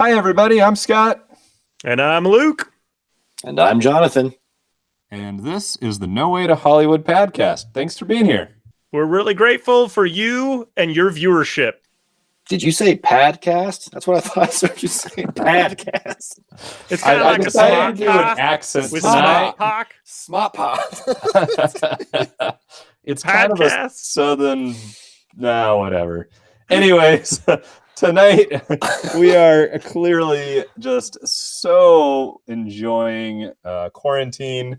Hi, everybody. I'm Scott. And I'm Luke. And I'm Jonathan. And this is the No Way to Hollywood podcast. Thanks for being here. We're really grateful for you and your viewership. Did you say podcast? That's what I thought I heard you say. Podcast. It's kind of like a smart do an accent with tonight. Smart pod. It's kind of a southern... whatever. Anyways... Tonight, we are clearly just so enjoying quarantine.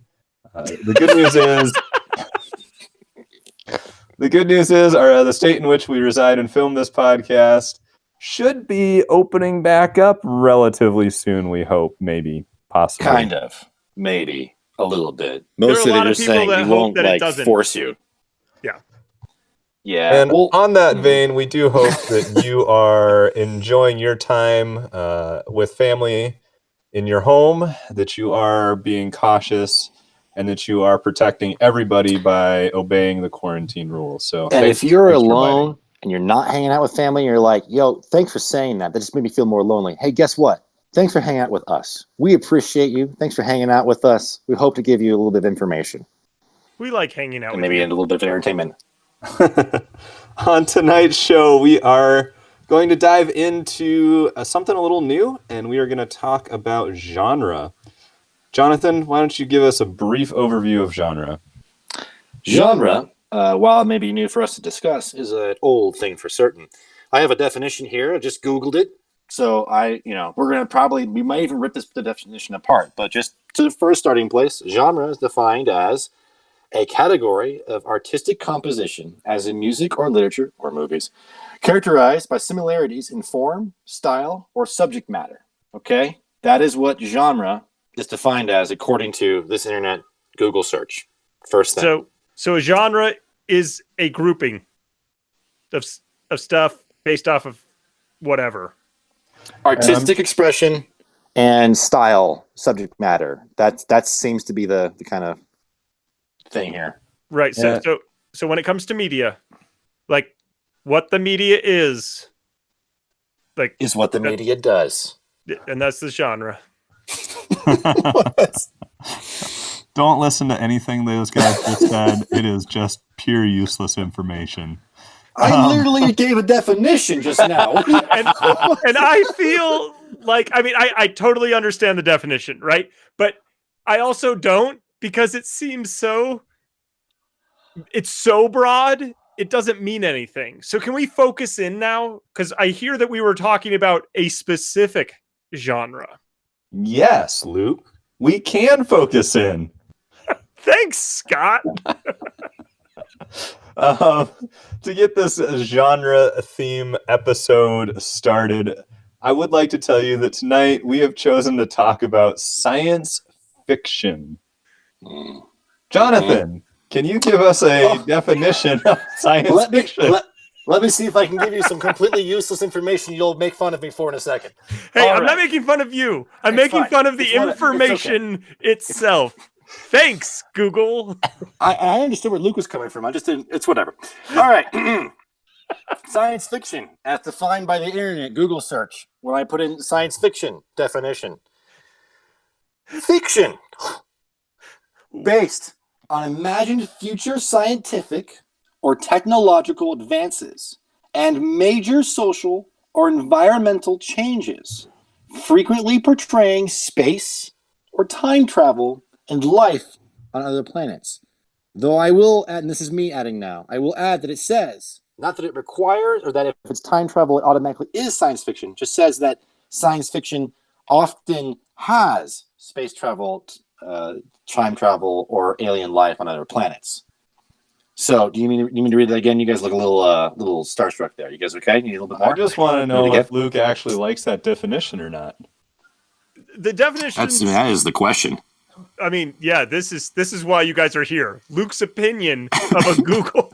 The good news is, the state in which we reside and film this podcast should be opening back up relatively soon. We hope, maybe, possibly, kind of, maybe a little bit. Mostly they're just saying we won't force you. Yeah. And on that vein, we do hope that you are enjoying your time with family in your home, that you are being cautious, and that you are protecting everybody by obeying the quarantine rules. So, and if you're alone and you're not hanging out with family, you're like, yo, thanks for saying that. That just made me feel more lonely. Hey, guess what? Thanks for hanging out with us. We appreciate you. Thanks for hanging out with us. We hope to give you a little bit of information. We like hanging out and with maybe you. a little bit of entertainment. On tonight's show, we are going to dive into something a little new, and we are going to talk about genre. Jonathan, why don't you give us a brief overview of genre? Genre, while it may be new for us to discuss, is an old thing for certain. I have a definition here. I just Googled it. So we might even rip the definition apart. But just to the first starting place, genre is defined as a category of artistic composition, as in music or literature or movies, characterized by similarities in form, style, or subject matter. Okay? That is what genre is defined as according to this internet Google search. First thing. So a genre is a grouping of stuff based off of whatever. Artistic expression and style, subject matter. That seems to be the kind of thing here. Right. So when it comes to media, like what the media is what the media does. And that's the genre. Don't listen to anything those guys just said. It is just pure useless information. I literally gave a definition just now. and I feel like, I totally understand the definition, right? But I also don't, because it seems it's so broad, it doesn't mean anything. So can we focus in now? Because I hear that we were talking about a specific genre. Yes, Luke. We can focus in. Thanks, Scott. To get this genre theme episode started, I would like to tell you that tonight we have chosen to talk about science fiction. Jonathan, can you give us a definition of science fiction? Let me see if I can give you some completely useless information you'll make fun of me for in a second. Hey, I'm not making fun of you. I'm making fun of the information itself. Thanks, Google. I understood where Luke was coming from. I just didn't. It's whatever. All right. Science fiction, as defined by the internet Google search. When I put in science fiction definition, fiction based on imagined future scientific or technological advances and major social or environmental changes, frequently portraying space or time travel and life on other planets. Though I will add, and this is me adding now, I will add that it says, not that it requires or that if it's time travel, it automatically is science fiction, just says that science fiction often has space travel, time travel, or alien life on other planets. So, do you mean to read that again? You guys look a little starstruck there. You guys okay? You need a little bit more? I just want to know if Luke actually likes that definition or not. The definition. That is the question. I mean, yeah, this is why you guys are here. Luke's opinion of a Google.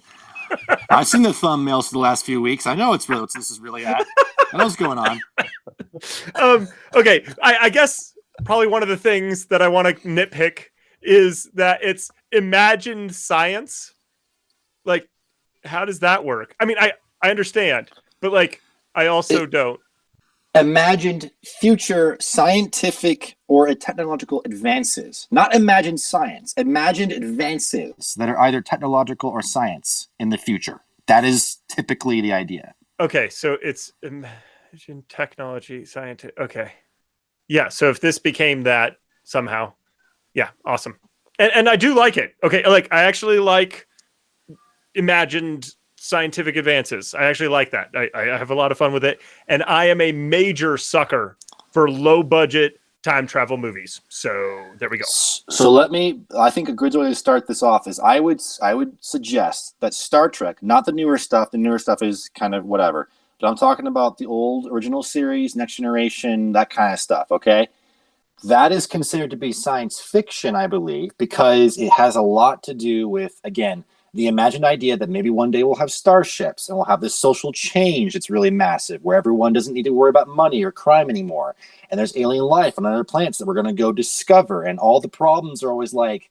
I've seen the thumbnails for the last few weeks. I know this is really at. I know what's going on. Okay, I guess probably one of the things that I want to nitpick is that it's imagined science. Like, how does that work? I mean, I understand, but like, I also don't. imagined future scientific or technological advances. Not imagined science, imagined advances that are either technological or science in the future. That is typically the idea. Okay, so it's imagine technology, scientific. Okay. Yeah, so if this became that somehow, yeah, awesome. And I do like it. Okay, like I actually like imagined scientific advances. I actually like that. I have a lot of fun with it. And I am a major sucker for low budget time travel movies. So there we go. So I think a good way to start this off is I would suggest that Star Trek, not the newer stuff is kind of whatever, but I'm talking about the old original series, Next Generation, that kind of stuff, okay? That is considered to be science fiction, I believe, because it has a lot to do with, again, the imagined idea that maybe one day we'll have starships and we'll have this social change that's really massive, where everyone doesn't need to worry about money or crime anymore. And there's alien life on other planets that we're going to go discover. And all the problems are always like,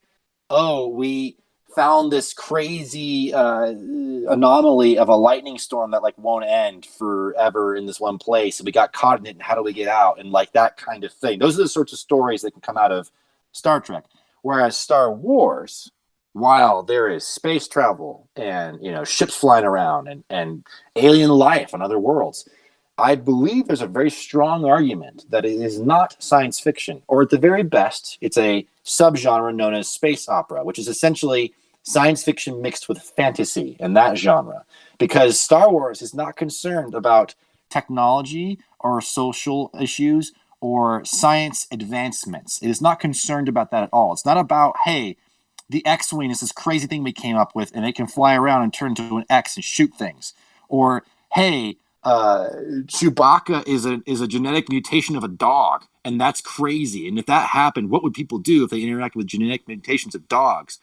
oh, we found this crazy anomaly of a lightning storm that like won't end forever in this one place. And we got caught in it. And how do we get out? And like that kind of thing. Those are the sorts of stories that can come out of Star Trek. Whereas Star Wars, while there is space travel and, you know, ships flying around and alien life on other worlds, I believe there's a very strong argument that it is not science fiction, or at the very best, it's a subgenre known as space opera, which is essentially science fiction mixed with fantasy in that genre. Because Star Wars is not concerned about technology or social issues or science advancements. It is not concerned about that at all. It's not about, hey, the X-Wing is this crazy thing we came up with, and it can fly around and turn into an X and shoot things. Or, hey, Chewbacca is a genetic mutation of a dog, and that's crazy. And if that happened, what would people do if they interacted with genetic mutations of dogs?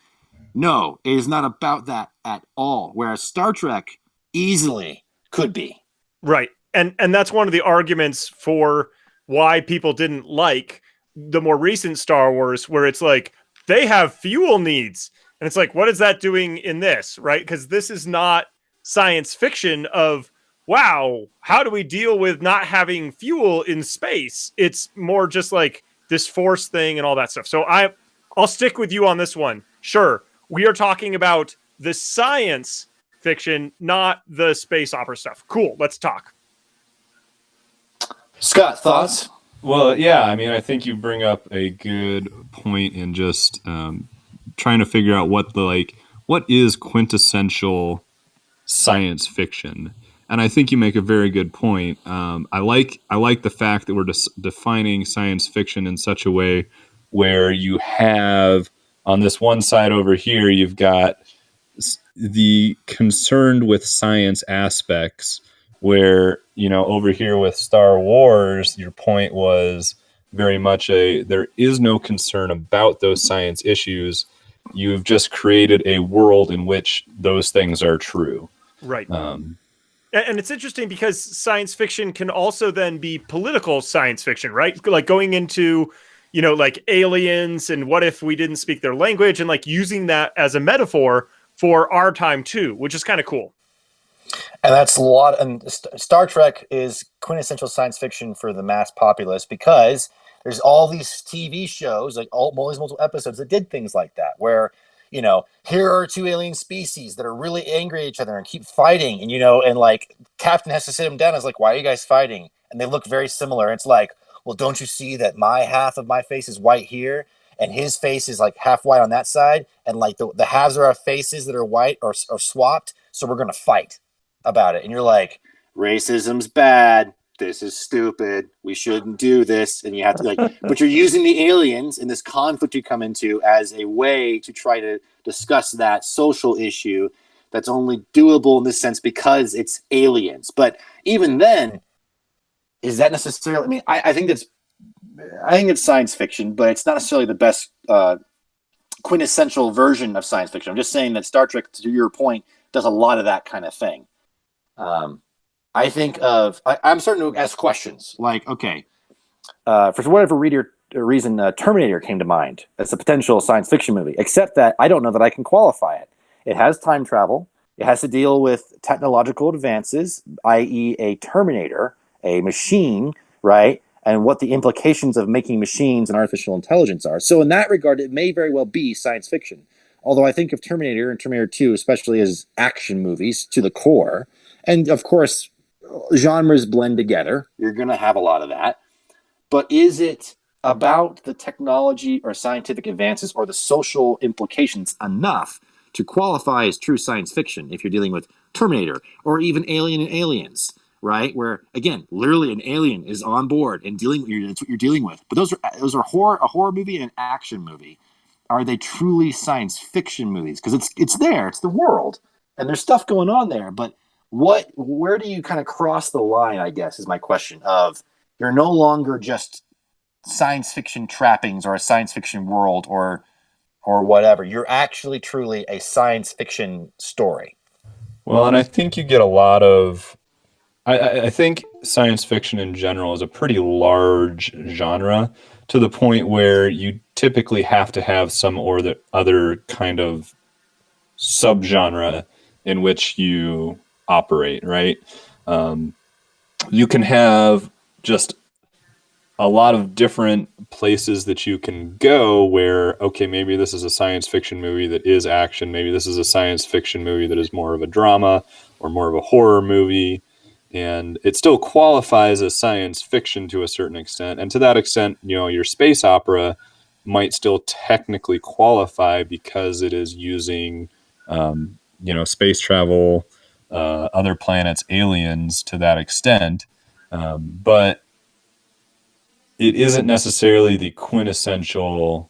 No, it is not about that at all. Whereas Star Trek easily could be. Right. And that's one of the arguments for why people didn't like the more recent Star Wars, where it's like, they have fuel needs. And it's like, what is that doing in this? Right? Because this is not science fiction of, wow, how do we deal with not having fuel in space? It's more just like this force thing and all that stuff. So I'll stick with you on this one. Sure, we are talking about the science fiction, not the space opera stuff. Cool, let's talk. Scott, thoughts? Well, yeah, I mean, I think you bring up a good point in just trying to figure out what is quintessential science fiction. And I think you make a very good point. I like the fact that we're defining science fiction in such a way where you have, on this one side over here, you've got the concerned with science aspects, where, you know, over here with Star Wars, your point was very much there is no concern about those science issues. You've just created a world in which those things are true. Right. And it's interesting because science fiction can also then be political science fiction, right? Like going into, you know, like aliens and what if we didn't speak their language, and like using that as a metaphor for our time too, which is kind of cool. And that's a lot. And Star Trek is quintessential science fiction for the mass populace, because there's all these TV shows, like all these multiple episodes that did things like that, where, you know, here are two alien species that are really angry at each other and keep fighting. And, you know, and like Captain has to sit them down. It's like, why are you guys fighting? And they look very similar. It's like, well, don't you see that my half of my face is white here and his face is like half white on that side? And like the halves of our faces that are white are swapped. So we're going to fight about it. And you're like, racism's bad. This is stupid. We shouldn't do this. And you have to like, but you're using the aliens in this conflict you come into as a way to try to discuss that social issue that's only doable in this sense because it's aliens. But even then, is that necessarily, I mean, I think it's science fiction, but it's not necessarily the best quintessential version of science fiction. I'm just saying that Star Trek, to your point, does a lot of that kind of thing. I think I'm starting to ask questions like, okay, for whatever reason, Terminator came to mind as a potential science fiction movie, except that I don't know that I can qualify it. It has time travel. It has to deal with technological advances, i.e. a Terminator, a machine right? And what the implications of making machines and artificial intelligence are. So in that regard, it may very well be science fiction. Although I think of Terminator and Terminator 2, especially as action movies to the core. And of course, genres blend together. You're going to have a lot of that. But is it about the technology or scientific advances or the social implications enough to qualify as true science fiction if you're dealing with Terminator or even Alien and Aliens, right? Where, again, literally an alien is on board and that's what you're dealing with. But those are a horror movie and an action movie. Are they truly science fiction movies? Because it's there, it's the world, and there's stuff going on there. But where do you kind of cross the line, I guess, is my question, of you're no longer just science fiction trappings or a science fiction world or whatever. You're actually truly a science fiction story. Well, and I think you get a lot of I think science fiction in general is a pretty large genre to the point where you typically have to have some or the other kind of subgenre in which you operate, right? You can have just a lot of different places that you can go where, okay, maybe this is a science fiction movie that is action. Maybe this is a science fiction movie that is more of a drama or more of a horror movie. And it still qualifies as science fiction to a certain extent. And to that extent, your space opera might still technically qualify because it is using, space travel, other planets, aliens to that extent. But it isn't necessarily the quintessential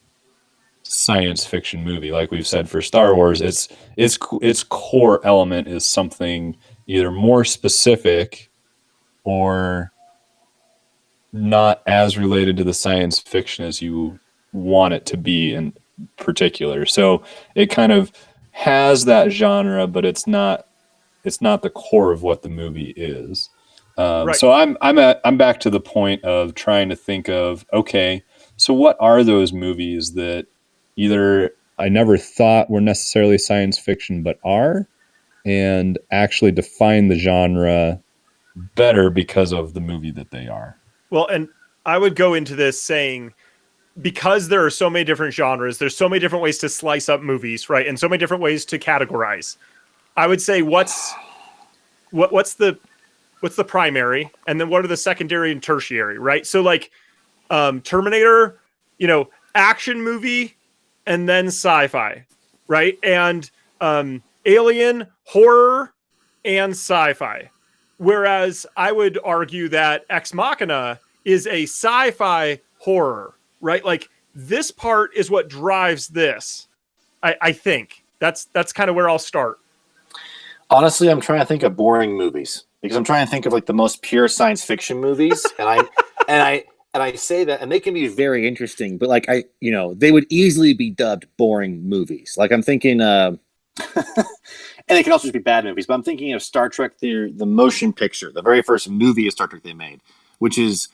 science fiction movie. Like we've said for Star Wars, its core element is something either more specific or not as related to the science fiction as you want it to be in particular. So it kind of has that genre, but it's not the core of what the movie is. Right. So I'm back to the point of trying to think of, okay, so what are those movies that either I never thought were necessarily science fiction but are, and actually define the genre better because of the movie that they are. Well, and I would go into this saying, because there are so many different genres, there's so many different ways to slice up movies, right? And so many different ways to categorize. I would say what's the primary, and then what are the secondary and tertiary, right? So like Terminator, action movie, and then sci-fi, right? And Alien, horror, and sci-fi. Whereas I would argue that Ex Machina is a sci-fi horror, right? Like this part is what drives this. I think that's kind of where I'll start. Honestly, I'm trying to think of boring movies because I'm trying to think of like the most pure science fiction movies, and I say that, and they can be very interesting, but like they would easily be dubbed boring movies. Like I'm thinking, and it can also just be bad movies. But I'm thinking of Star Trek, the motion picture, the very first movie of Star Trek they made, which is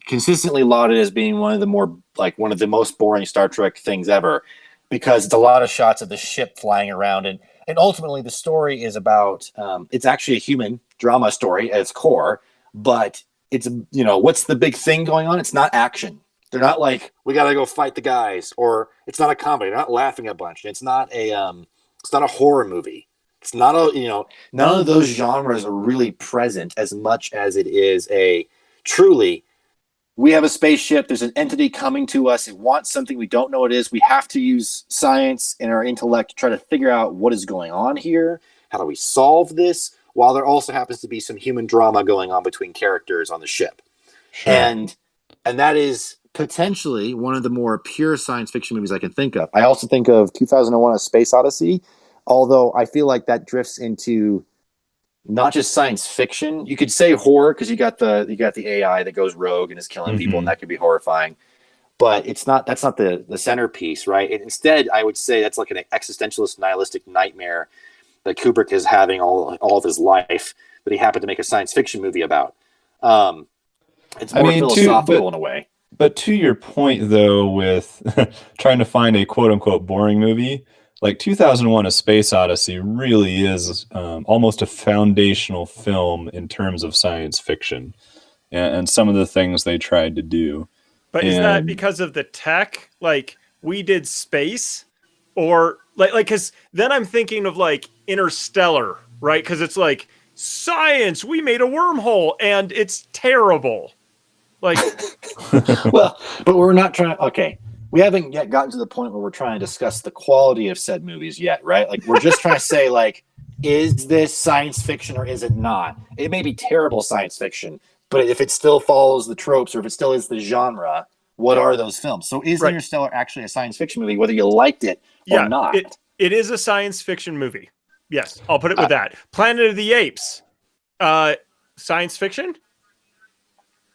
consistently lauded as being one of the most boring Star Trek things ever, because it's a lot of shots of the ship flying around, and ultimately the story is about it's actually a human drama story at its core, but it's what's the big thing going on? It's not action. They're not like, we gotta go fight the guys, or it's not a comedy. They're not laughing a bunch. It's not a horror movie. It's not none of those genres are really present as much as it is a truly, we have a spaceship, there's an entity coming to us, it wants something, we don't know what it is, we have to use science and our intellect to try to figure out what is going on here, how do we solve this, while there also happens to be some human drama going on between characters on the ship. Sure. And that is potentially one of the more pure science fiction movies I can think of. I also think of 2001: A Space Odyssey, although I feel like that drifts into not just science fiction. You could say horror because you got the AI that goes rogue and is killing people, and that could be horrifying. But that's not the centerpiece, right? And instead, I would say that's like an existentialist, nihilistic nightmare that Kubrick is having all of his life, that he happened to make a science fiction movie about. It's more philosophical in a way. But to your point, though, with trying to find a quote-unquote boring movie, like 2001: A Space Odyssey really is almost a foundational film in terms of science fiction. and some of the things they tried to do. But is that because of the tech? Like we did space, or like because then I'm thinking of like Interstellar, right? Because it's like science. We made a wormhole, and it's terrible. Like, Well, but we're not trying. Okay, we haven't yet gotten to the point where we're trying to discuss the quality of said movies yet, right? Like we're just trying to say like, is this science fiction or is it not? It may be terrible science fiction, but if it still follows the tropes or if it still is the genre, what are those films? So is Right. Interstellar actually a science fiction movie, whether you liked it or not? It is a science fiction movie. Yes, I'll put it with that. Planet of the Apes, science fiction?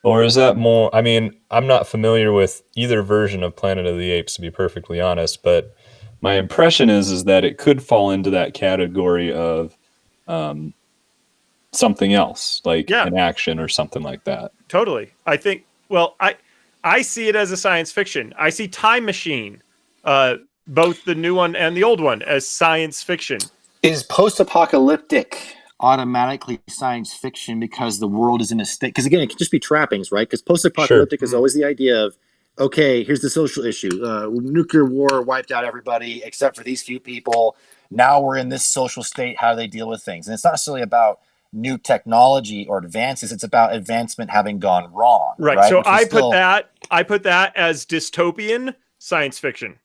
Or is that more? I mean, I'm not familiar with either version of Planet of the Apes, to be perfectly honest, but my impression is that it could fall into that category of something else, like an action or something like that. Totally. I think, well, I see it as a science fiction. I see Time Machine, both the new one and the old one, as science fiction. Is post-apocalyptic automatically science fiction because the world is in a state? Because again, it could just be trappings, right? Because post-apocalyptic is always the idea of, okay, here's the social issue. Nuclear war wiped out everybody except for these few people. Now we're in this social state. How do they deal with things? And it's not necessarily about new technology or advances. It's about advancement having gone wrong. Right. So I put that as dystopian science fiction.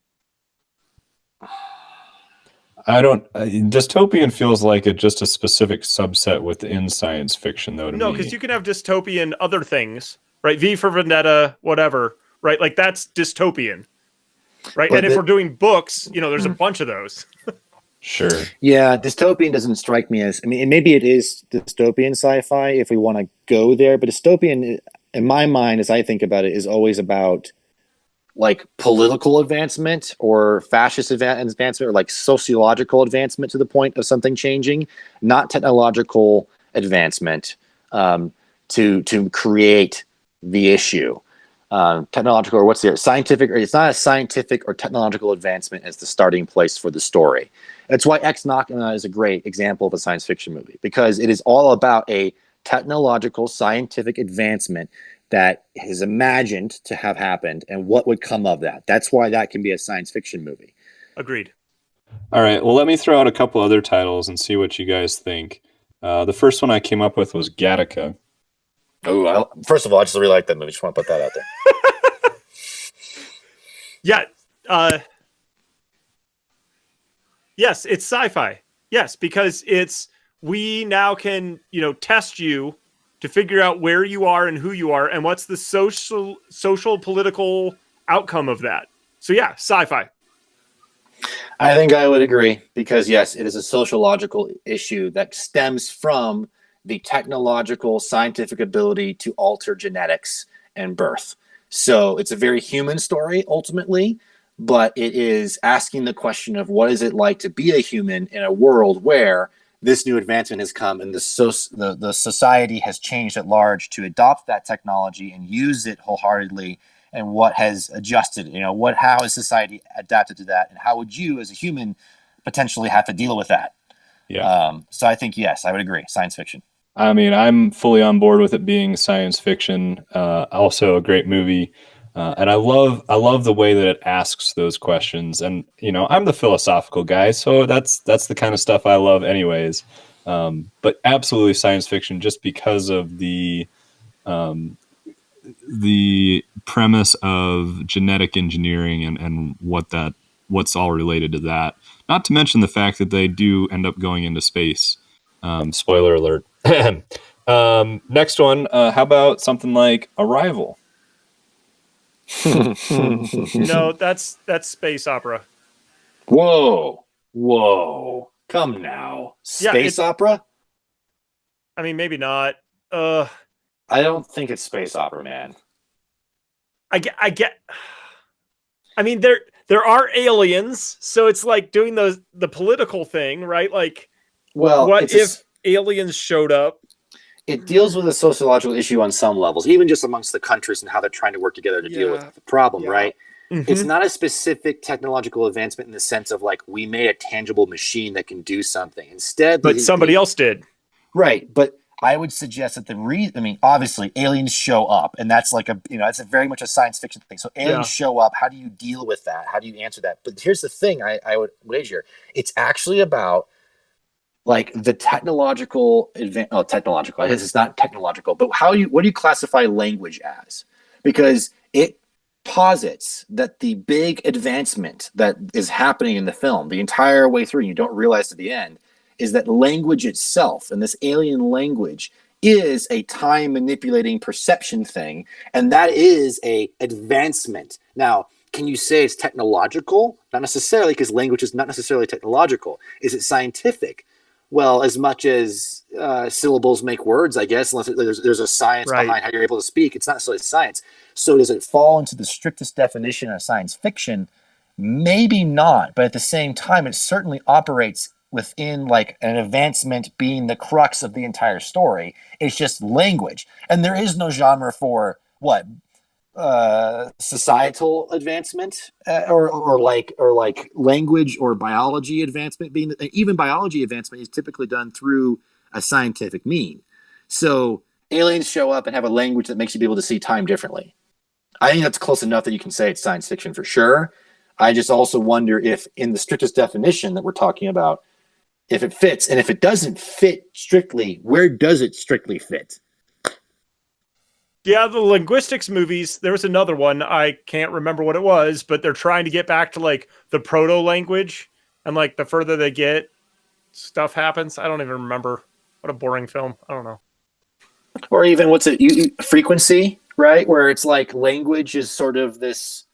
I don't. Dystopian feels like just a specific subset within science fiction, though. No, because you can have dystopian other things, right? V for Vendetta, whatever, right? Like that's dystopian, right? But and if we're doing books, there's a bunch of those. Sure. Yeah, dystopian doesn't strike me as. I mean, maybe it is dystopian sci-fi if we want to go there, but dystopian, in my mind, as I think about it, is always about like political advancement or fascist advancement or like sociological advancement to the point of something changing, not technological advancement to create the issue. Technological or scientific, or it's not a scientific or technological advancement as the starting place for the story. That's why Ex Machina is a great example of a science fiction movie, because it is all about a technological scientific advancement that is imagined to have happened and what would come of that. That's why that can be a science fiction movie. Agreed. All right. Well, let me throw out a couple other titles and see what you guys think. The first one I came up with was Gattaca. Oh, first of all, I just really like that movie. Just want to put that out there. Yeah. Yes, it's sci-fi. Yes, because we now can, test you to figure out where you are and who you are and what's the social political outcome of that. So yeah, sci-fi. I think I would agree, because yes, it is a sociological issue that stems from the technological scientific ability to alter genetics and birth. So it's a very human story ultimately, but it is asking the question of what is it like to be a human in a world where this new advancement has come and the society has changed at large to adopt that technology and use it wholeheartedly, and what has adjusted, how has society adapted to that, and how would you as a human potentially have to deal with that? Yeah. So I think, yes, I would agree. Science fiction. I mean, I'm fully on board with it being science fiction. Also a great movie. And I love the way that it asks those questions. And, I'm the philosophical guy, so that's the kind of stuff I love anyways. But absolutely science fiction, just because of the premise of genetic engineering and what's all related to that. Not to mention the fact that they do end up going into space. Spoiler alert. Next one. How about something like Arrival? No, that's space opera. Whoa. Come now. Space opera? I mean, maybe not. I don't think it's space opera, man. I get. I mean, there are aliens, so it's like doing the political thing, right? Like, well, what if aliens showed up? It deals with a sociological issue on some levels, even just amongst the countries and how they're trying to work together to deal with the problem, right? Mm-hmm. It's not a specific technological advancement in the sense of like we made a tangible machine that can do something. Instead, but somebody else did. Right. But I would suggest that obviously aliens show up, and that's like it's a very much a science fiction thing. So aliens show up. How do you deal with that? How do you answer that? But here's the thing: I would wager it's actually about like the technological technological. I guess it's not technological, but what do you classify language as? Because it posits that the big advancement that is happening in the film the entire way through, and you don't realize at the end, is that language itself and this alien language is a time manipulating perception thing, and that is a advancement. Now, can you say it's technological? Not necessarily, because language is not necessarily technological. Is it scientific? Well, as much as syllables make words, I guess, unless there's a science behind how you're able to speak, it's not necessarily science. So does it fall into the strictest definition of science fiction? Maybe not, but at the same time, it certainly operates within like an advancement being the crux of the entire story. It's just language. And there is no genre for what? Societal advancement or like language or biology advancement, being even biology advancement is typically done through a scientific mean. So aliens show up and have a language that makes you be able to see time differently. I think that's close enough that you can say it's science fiction for sure. I just also wonder if in the strictest definition that we're talking about, if it fits, and if it doesn't fit strictly, where does it strictly fit? Yeah, the linguistics movies, there was another one, I can't remember what it was, but they're trying to get back to like the proto language, and like the further they get, stuff happens. I don't even remember. What a boring film. I don't know. Or even Frequency, right? Where it's like language is sort of this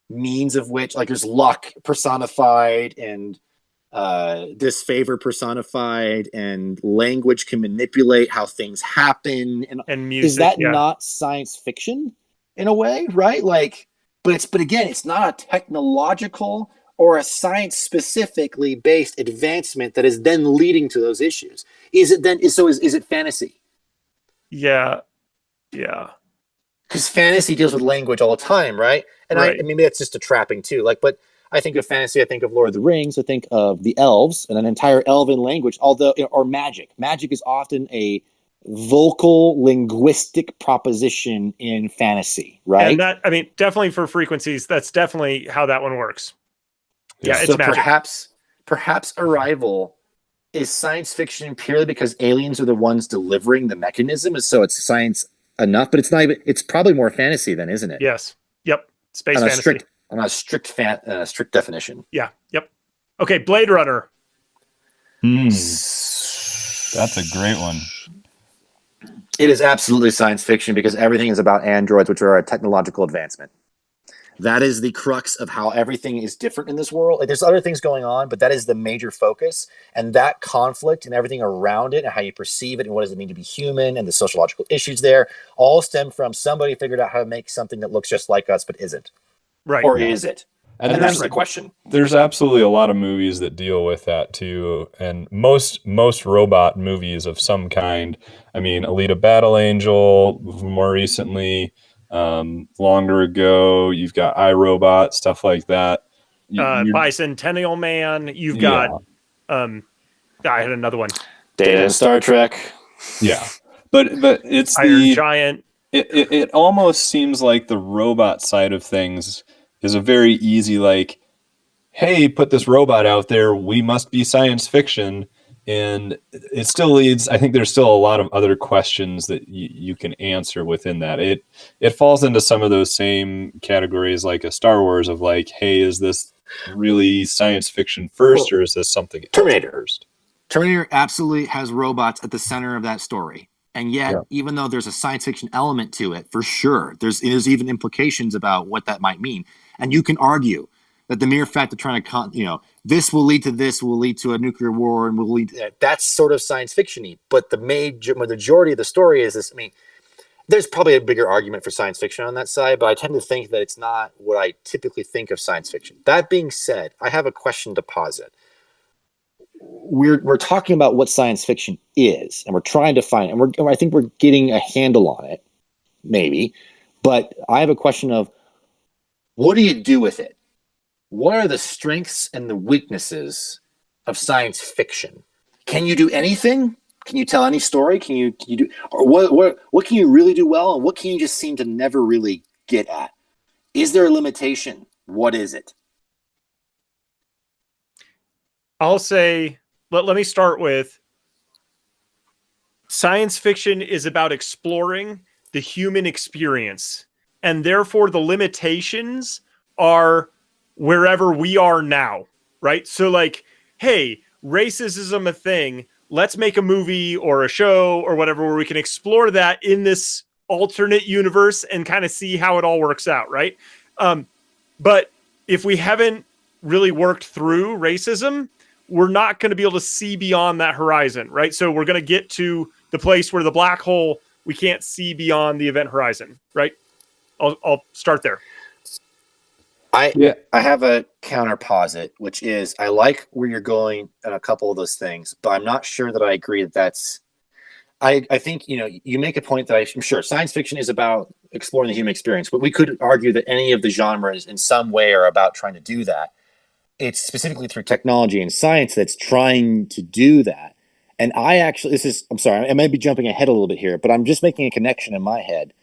means of which, like there's luck personified and disfavor personified, and language can manipulate how things happen, and music, is that not science fiction in a way, right? Like, but again, it's not a technological or a science specifically based advancement that is then leading to those issues. Is it fantasy? Yeah because fantasy deals with language all the time, right? And I mean, maybe that's just a trapping too. Like, but I think of fantasy, I think of Lord of the Rings, I think of the elves and an entire elven language, or magic. Magic is often a vocal linguistic proposition in fantasy, right? And that, I mean, definitely for Frequencies, that's definitely how that one works. Yeah, it's so magic. Perhaps Arrival is science fiction purely because aliens are the ones delivering the mechanism, so it's science enough, but it's not even. It's probably more fantasy then, isn't it? Yes. Yep. Space fantasy. On a strict definition. Yeah. Yep. Okay, Blade Runner. That's a great one. It is absolutely science fiction because everything is about androids, which are a technological advancement. That is the crux of how everything is different in this world. Like, there's other things going on, but that is the major focus. And that conflict and everything around it and how you perceive it and what does it mean to be human and the sociological issues there all stem from somebody figured out how to make something that looks just like us but isn't. Right. Or is it? And that's the question. There's absolutely a lot of movies that deal with that too. And most robot movies of some kind. I mean, Alita Battle Angel, more recently, longer ago, you've got iRobot, stuff like that. Bicentennial Man. You've got I had another one. Data in Star Trek. Yeah. But it's Iron Giant. It almost seems like the robot side of things is a very easy, like, hey, put this robot out there, we must be science fiction. And it still leads, I think there's still a lot of other questions that you can answer within that. It falls into some of those same categories like a Star Wars of like, hey, is this really science fiction first, or is this something Terminator first? Terminator absolutely has robots at the center of that story. And yet, even though there's a science fiction element to it, for sure, there's even implications about what that might mean. And you can argue that the mere fact of trying to, this will lead to a nuclear war and will lead to that. That's sort of science fiction-y. But the majority of the story is this. I mean, there's probably a bigger argument for science fiction on that side, but I tend to think that it's not what I typically think of science fiction. That being said, I have a question to posit. We're talking about what science fiction is, and we're trying to find, and I think we're getting a handle on it, maybe. But I have a question of, what do you do with it? What are the strengths and the weaknesses of science fiction? Can you do anything, Can you tell any story? Can you do, or what can you really do well, and what can you just seem to never really get at? Is there a limitation? What is it? I'll say, let me start with science fiction is about exploring the human experience, and therefore the limitations are wherever we are now, right? So like, hey, racism a thing. Let's make a movie or a show or whatever where we can explore that in this alternate universe and kind of see how it all works out, right? But if we haven't really worked through racism, we're not going to be able to see beyond that horizon, right? So we're going to get to the place where the black hole, we can't see beyond the event horizon, right? I'll start there. I have a counterposit, which is I like where you're going on a couple of those things, but I'm not sure that I agree that that's. I think you make a point that I'm sure science fiction is about exploring the human experience, but we could argue that any of the genres in some way are about trying to do that. It's specifically through technology and science that's trying to do that. And I'm sorry, I may be jumping ahead a little bit here, but I'm just making a connection in my head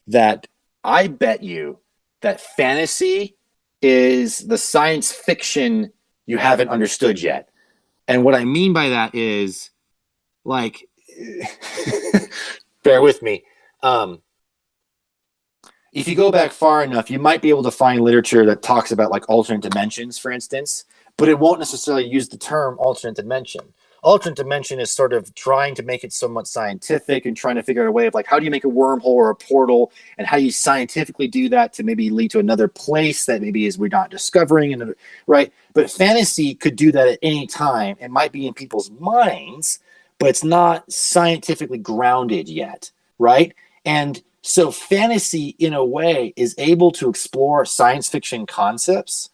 that I bet you that fantasy is the science fiction you haven't understood yet. And what I mean by that is, like, bear with me. If you go back far enough, you might be able to find literature that talks about like alternate dimensions, for instance, but it won't necessarily use the term alternate dimension. Alternate dimension is sort of trying to make it somewhat scientific and trying to figure out a way of like, how do you make a wormhole or a portal, and how do you scientifically do that to maybe lead to another place that maybe is we're not discovering, and right? But fantasy could do that at any time. It might be in people's minds, but it's not scientifically grounded yet, right? And so fantasy, in a way, is able to explore science fiction concepts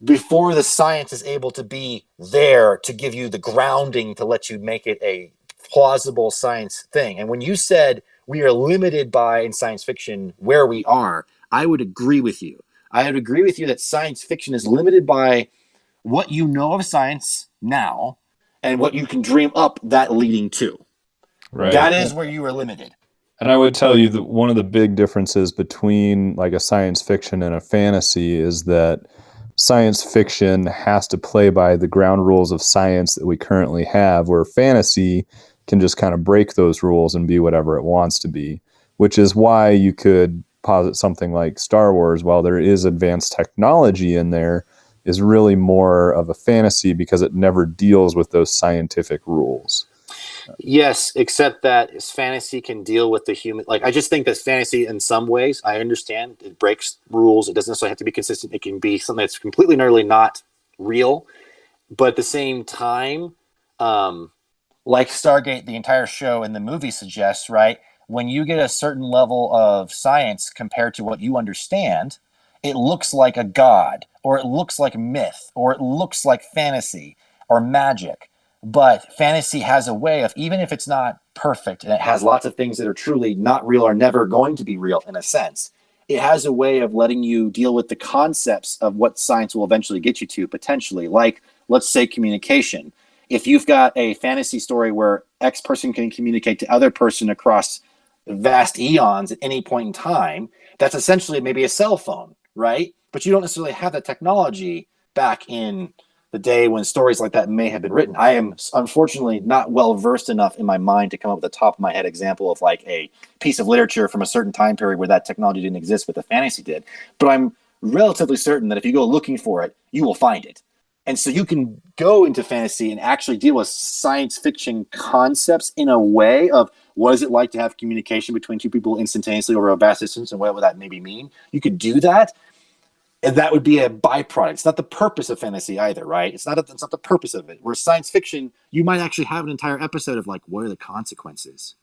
before the science is able to be there to give you the grounding to let you make it a plausible science thing. And when you said we are limited by, in science fiction, where we are, I would agree with you. I would agree with you that science fiction is limited by what you know of science now and what you can dream up that leading to. Right. That is where you are limited. And I would tell you that one of the big differences between like a science fiction and a fantasy is that science fiction has to play by the ground rules of science that we currently have, where fantasy can just kind of break those rules and be whatever it wants to be, which is why you could posit something like Star Wars, while there is advanced technology in there, is really more of a fantasy because it never deals with those scientific rules. Yes, except that fantasy can deal with the human. Like, I just think that fantasy, in some ways, I understand it breaks rules. It doesn't necessarily have to be consistent. It can be something that's completely and utterly not real. But at the same time, like Stargate, the entire show and the movie suggests, right? When you get a certain level of science compared to what you understand, it looks like a god, or it looks like myth, or it looks like fantasy or magic. But fantasy has a way of, even if it's not perfect and it has lots of things that are truly not real or never going to be real in a sense, it has a way of letting you deal with the concepts of what science will eventually get you to, potentially. Like, let's say, communication. If you've got a fantasy story where X person can communicate to other person across vast eons at any point in time, that's essentially maybe a cell phone, right? But you don't necessarily have that technology back in the day when stories like that may have been written. I am unfortunately not well versed enough in my mind to come up with the top of my head example of like a piece of literature from a certain time period where that technology didn't exist, but the fantasy did. But I'm relatively certain that if you go looking for it, you will find it. And so you can go into fantasy and actually deal with science fiction concepts in a way of what is it like to have communication between two people instantaneously over a vast distance, and what would that maybe mean? You could do that. And that would be a byproduct. It's not the purpose of fantasy either, right? It's not the purpose of it. Where science fiction, you might actually have an entire episode of like, what are the consequences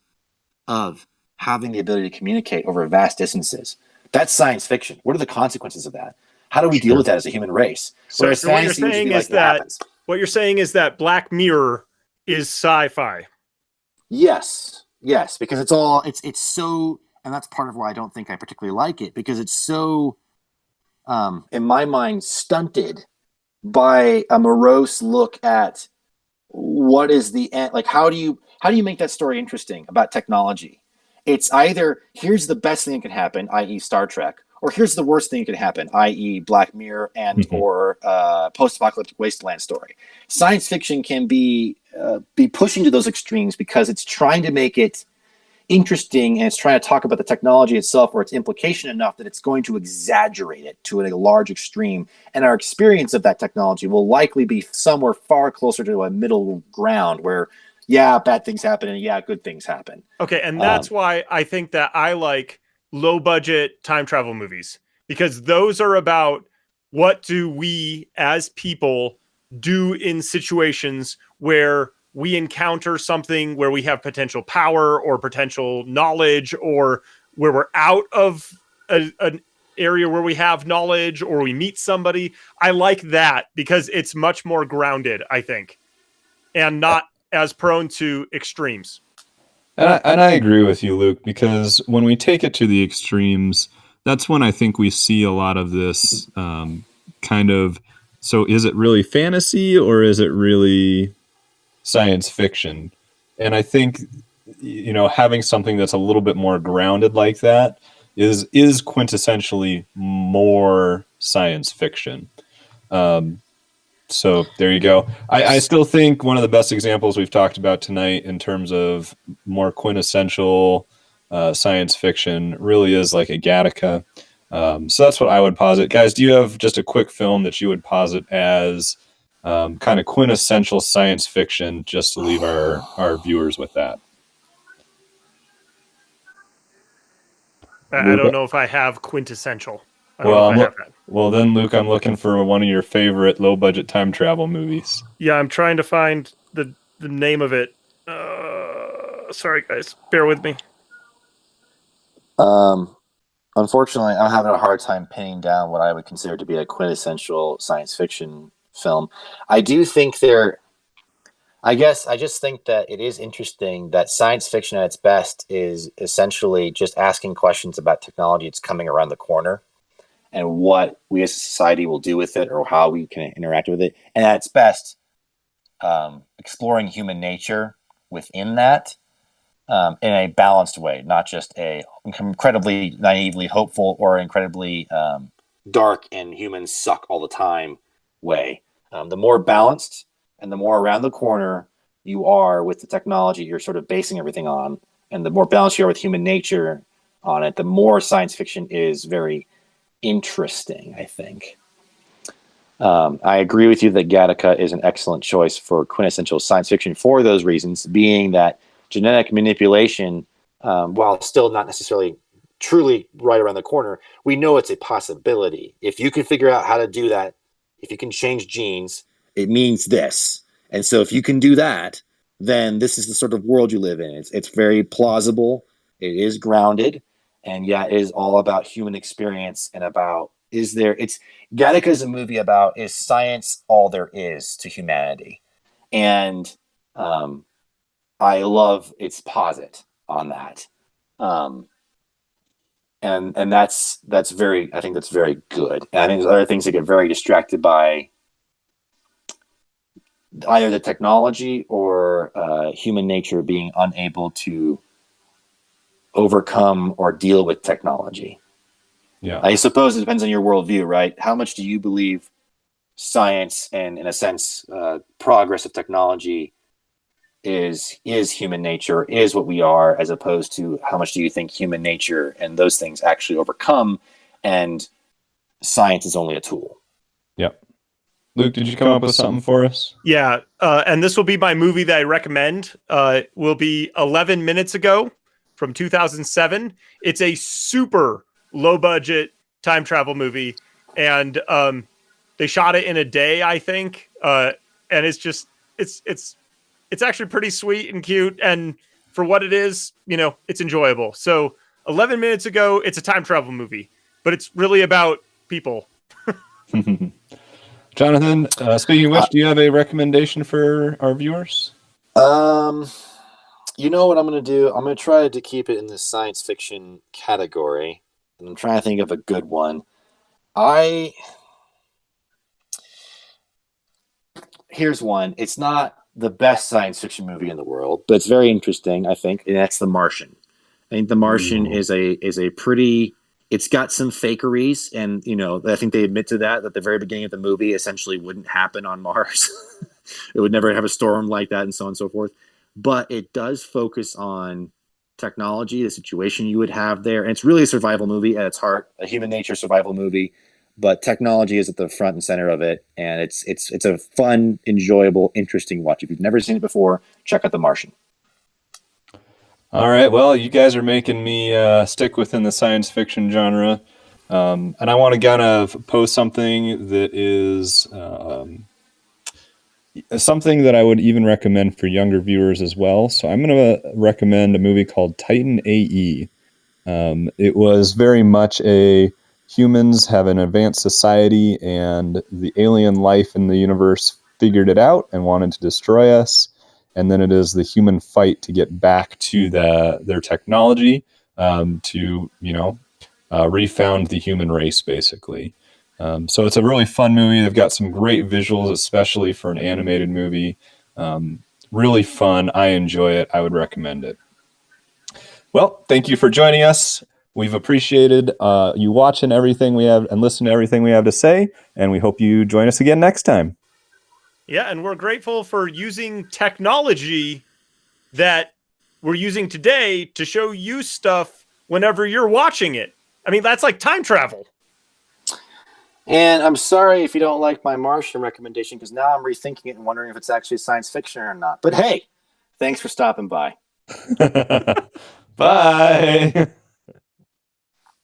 of having the ability to communicate over vast distances? That's science fiction. What are the consequences of that? How do we deal with that as a human race? So what you're saying is what you're saying is that Black Mirror is sci-fi. Yes, because it's so, and that's part of why I don't think I particularly like it, because it's so, in my mind, stunted by a morose look at what is the end. Like, how do how do you make that story interesting about technology? It's either here's the best thing that can happen, i.e. Star Trek, or here's the worst thing that can happen, i.e. Black Mirror and or post-apocalyptic wasteland story. Science fiction can be pushing to those extremes because it's trying to make it interesting and it's trying to talk about the technology itself or its implication enough that it's going to exaggerate it to a large extreme. And our experience of that technology will likely be somewhere far closer to a middle ground where, yeah, bad things happen and yeah, good things happen. Okay, and that's why I think that I like low budget time travel movies, because those are about what do we as people do in situations where we encounter something where we have potential power or potential knowledge, or where we're out of an area where we have knowledge, or we meet somebody. I like that because it's much more grounded, I think, and not as prone to extremes. And I agree with you, Luke, because when we take it to the extremes, that's when I think we see a lot of this kind of, so is it really fantasy or is it really science fiction? And I think, having something that's a little bit more grounded like that is quintessentially more science fiction. So there you go. I still think one of the best examples we've talked about tonight in terms of more quintessential science fiction really is like a Gattaca. So that's what I would posit. Guys, do you have just a quick film that you would posit as kind of quintessential science fiction, just to leave our viewers with that? I don't know if I have quintessential. I don't Well, know if I have that. Well, then, Luke, I'm looking for one of your favorite low-budget time travel movies. Yeah, I'm trying to find the name of it. Sorry, guys. Bear with me. Unfortunately, I'm having a hard time pinning down what I would consider to be a quintessential science fiction film. I do think I just think that it is interesting that science fiction at its best is essentially just asking questions about technology that's coming around the corner and what we as a society will do with it or how we can interact with it. And at its best, exploring human nature within that in a balanced way, not just a incredibly naively hopeful or incredibly dark and humans suck all the time way. The more balanced and the more around the corner you are with the technology you're sort of basing everything on, and the more balanced you are with human nature on it, the more science fiction is very interesting, I think. I agree with you that Gattaca is an excellent choice for quintessential science fiction for those reasons, being that genetic manipulation, while still not necessarily truly right around the corner, we know it's a possibility. If you can figure out how to do that, if you can change genes, it means this. And so if you can do that, then this is the sort of world you live in. It's very plausible. It is grounded. And yeah, it is all about human experience and about Gattaca is a movie about, is science all there is to humanity? And I love its posit on that. And that's very, I think that's very good. And I think there's other things that get very distracted by either the technology or human nature being unable to overcome or deal with technology. Yeah. I suppose it depends on your worldview, right? How much do you believe science and, in a sense, progress of technology is human nature, is what we are, as opposed to how much do you think human nature and those things actually overcome, and science is only a tool? Yep. Luke, did you come up with something for us? Yeah, and this will be my movie that I recommend. Will be 11 Minutes Ago from 2007. It's a super low budget time travel movie, and they shot it in a day, I think. And it's just it's actually pretty sweet and cute, and for what it is, it's enjoyable. So 11 Minutes Ago, it's a time travel movie, but it's really about people. Jonathan, speaking of which, do you have a recommendation for our viewers? You know what I'm going to do? I'm going to try to keep it in the science fiction category, and I'm trying to think of a good one. Here's one. It's not the best science fiction movie in the world, but it's very interesting, I think, and that's The Martian. I think The Martian is a pretty. It's got some fakeries, and I think they admit to that at the very beginning of the movie essentially wouldn't happen on Mars. It would never have a storm like that, and so on and so forth. But it does focus on technology, the situation you would have there, and it's really a survival movie at its heart, a human nature survival movie. But technology is at the front and center of it, and it's a fun, enjoyable, interesting watch. If you've never seen it before, check out The Martian. All right. Well, you guys are making me stick within the science fiction genre. And I want to kind of post something that is something that I would even recommend for younger viewers as well. So I'm going to recommend a movie called Titan AE. It was very much a humans have an advanced society, and the alien life in the universe figured it out and wanted to destroy us. And then it is the human fight to get back to their technology to refound the human race, basically. So it's a really fun movie. They've got some great visuals, especially for an animated movie. Really fun. I enjoy it. I would recommend it. Well, thank you for joining us. We've appreciated you watching everything we have and listening to everything we have to say, and we hope you join us again next time. Yeah, and we're grateful for using technology that we're using today to show you stuff whenever you're watching it. I mean, that's like time travel. And I'm sorry if you don't like my Martian recommendation, because now I'm rethinking it and wondering if it's actually science fiction or not. But hey, thanks for stopping by. Bye.